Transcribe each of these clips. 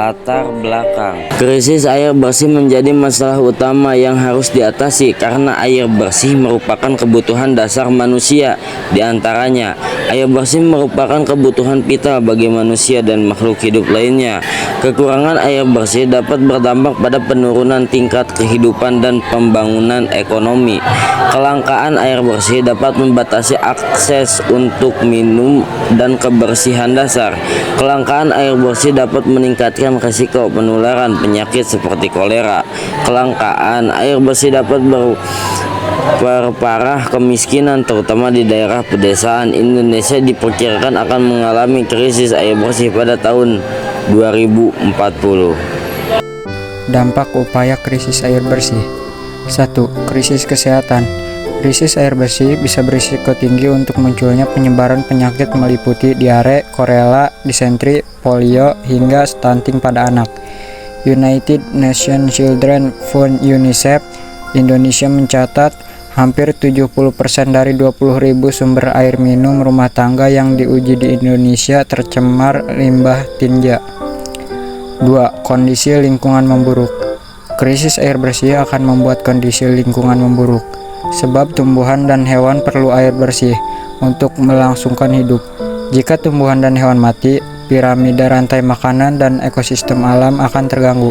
Latar belakang krisis air bersih menjadi masalah utama yang harus diatasi karena air bersih merupakan kebutuhan dasar manusia. Di antaranya, air bersih merupakan kebutuhan vital bagi manusia dan makhluk hidup lainnya. Kekurangan air bersih dapat berdampak pada penurunan tingkat kehidupan dan pembangunan ekonomi. Kelangkaan air bersih dapat membatasi akses untuk minum dan kebersihan dasar. Kelangkaan air bersih dapat meningkatkan risiko penularan penyakit seperti kolera. Kelangkaan air bersih dapat memperparah kemiskinan terutama di daerah pedesaan. Indonesia diperkirakan akan mengalami krisis air bersih pada tahun 2040. Dampak upaya krisis air bersih. 1. Krisis kesehatan. Krisis air bersih bisa berisiko tinggi untuk munculnya penyebaran penyakit meliputi diare, korela, disentri, polio, hingga stunting pada anak. United Nations Children Fund UNICEF Indonesia mencatat hampir 70% dari 20.000 sumber air minum rumah tangga yang diuji di Indonesia tercemar limbah tinja. 2. Kondisi lingkungan memburuk. Krisis air bersih akan membuat kondisi lingkungan memburuk, sebab tumbuhan dan hewan perlu air bersih untuk melangsungkan hidup. Jika tumbuhan dan hewan mati, piramida rantai makanan dan ekosistem alam akan terganggu.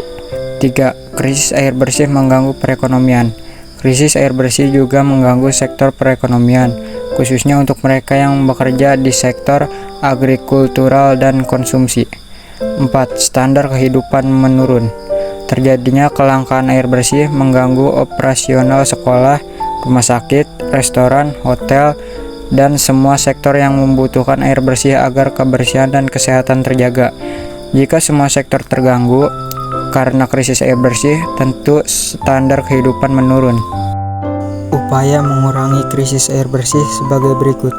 3. Krisis air bersih mengganggu perekonomian. Krisis air bersih juga mengganggu sektor perekonomian, khususnya untuk mereka yang bekerja di sektor agrikultural dan konsumsi. 4. Standar kehidupan menurun. Terjadinya kelangkaan air bersih mengganggu operasional sekolah, rumah sakit, restoran, hotel, dan semua sektor yang membutuhkan air bersih agar kebersihan dan kesehatan terjaga. Jika semua sektor terganggu karena krisis air bersih, tentu standar kehidupan menurun. Upaya mengurangi krisis air bersih sebagai berikut.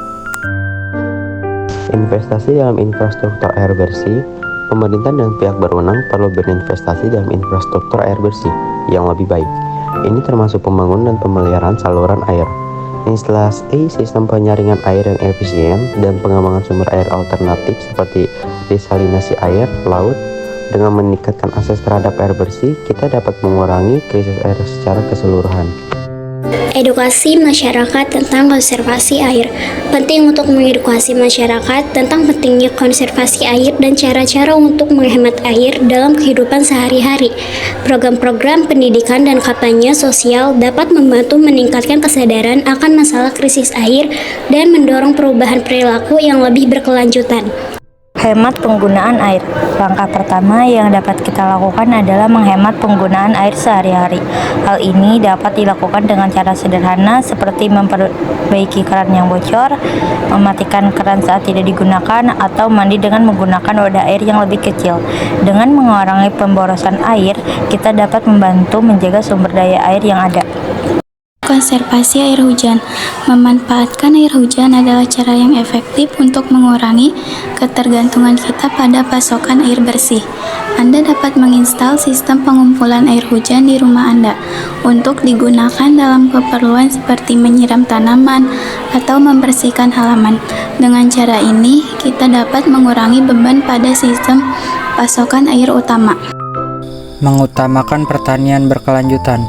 Investasi dalam infrastruktur air bersih. Pemerintah dan pihak berwenang perlu berinvestasi dalam infrastruktur air bersih yang lebih baik. Ini termasuk pembangunan dan pemeliharaan saluran air, instalasi sistem penyaringan air yang efisien, dan pengembangan sumber air alternatif seperti desalinasi air laut. Dengan meningkatkan akses terhadap air bersih, kita dapat mengurangi krisis air secara keseluruhan. Edukasi masyarakat tentang konservasi air. Penting untuk mengedukasi masyarakat tentang pentingnya konservasi air dan cara-cara untuk menghemat air dalam kehidupan sehari-hari. Program-program pendidikan dan kampanye sosial dapat membantu meningkatkan kesadaran akan masalah krisis air dan mendorong perubahan perilaku yang lebih berkelanjutan. Hemat penggunaan air. Langkah pertama yang dapat kita lakukan adalah menghemat penggunaan air sehari-hari. Hal ini dapat dilakukan dengan cara sederhana seperti memperbaiki keran yang bocor, mematikan keran saat tidak digunakan, atau mandi dengan menggunakan wadah air yang lebih kecil. Dengan mengurangi pemborosan air, kita dapat membantu menjaga sumber daya air yang ada. Konservasi air hujan. Memanfaatkan air hujan adalah cara yang efektif untuk mengurangi ketergantungan kita pada pasokan air bersih. Anda dapat menginstal sistem pengumpulan air hujan di rumah Anda untuk digunakan dalam keperluan seperti menyiram tanaman atau membersihkan halaman. Dengan cara ini, kita dapat mengurangi beban pada sistem pasokan air utama. Mengutamakan pertanian berkelanjutan.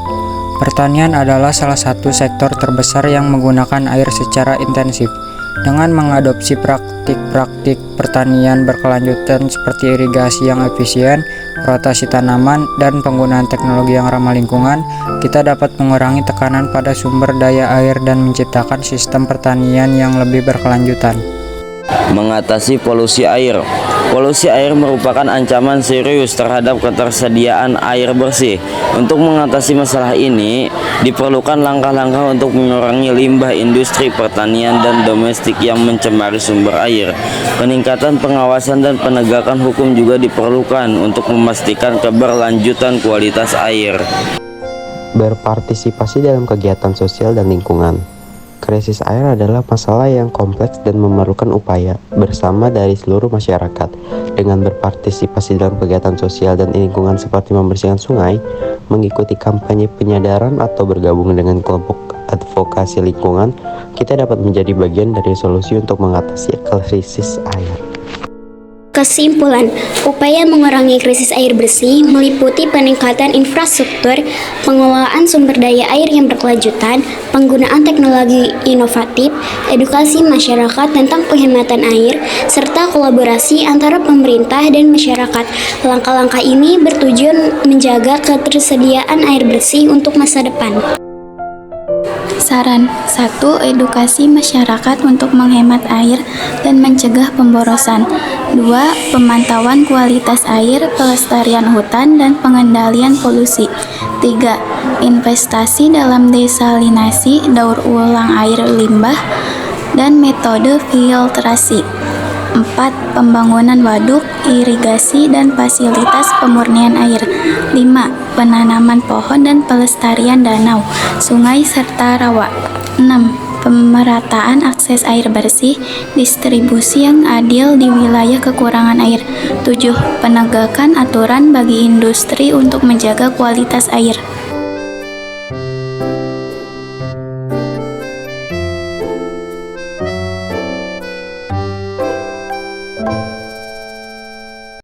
Pertanian adalah salah satu sektor terbesar yang menggunakan air secara intensif. Dengan mengadopsi praktik-praktik pertanian berkelanjutan seperti irigasi yang efisien, rotasi tanaman, dan penggunaan teknologi yang ramah lingkungan, kita dapat mengurangi tekanan pada sumber daya air dan menciptakan sistem pertanian yang lebih berkelanjutan. Mengatasi polusi air. Polusi air merupakan ancaman serius terhadap ketersediaan air bersih. Untuk mengatasi masalah ini, diperlukan langkah-langkah untuk mengurangi limbah industri pertanian dan domestik yang mencemari sumber air. Peningkatan pengawasan dan penegakan hukum juga diperlukan untuk memastikan keberlanjutan kualitas air. Berpartisipasi dalam kegiatan sosial dan lingkungan. Krisis air adalah masalah yang kompleks dan memerlukan upaya bersama dari seluruh masyarakat. Dengan berpartisipasi dalam kegiatan sosial dan lingkungan seperti membersihkan sungai, mengikuti kampanye penyadaran, atau bergabung dengan kelompok advokasi lingkungan, kita dapat menjadi bagian dari solusi untuk mengatasi krisis air. Kesimpulan, upaya mengurangi krisis air bersih meliputi peningkatan infrastruktur, pengelolaan sumber daya air yang berkelanjutan, penggunaan teknologi inovatif, edukasi masyarakat tentang penghematan air, serta kolaborasi antara pemerintah dan masyarakat. Langkah-langkah ini bertujuan menjaga ketersediaan air bersih untuk masa depan. Saran 1. Edukasi masyarakat untuk menghemat air dan mencegah pemborosan. 2. Pemantauan kualitas air, pelestarian hutan, dan pengendalian polusi. 3. Investasi dalam desalinasi, daur ulang air limbah, dan metode filtrasi. 4. Pembangunan waduk, irigasi, dan fasilitas pemurnian air. 5. Penanaman pohon dan pelestarian danau, sungai, serta rawa. 6. Pemerataan akses air bersih, distribusi yang adil di wilayah kekurangan air. 7. Penegakan aturan bagi industri untuk menjaga kualitas air.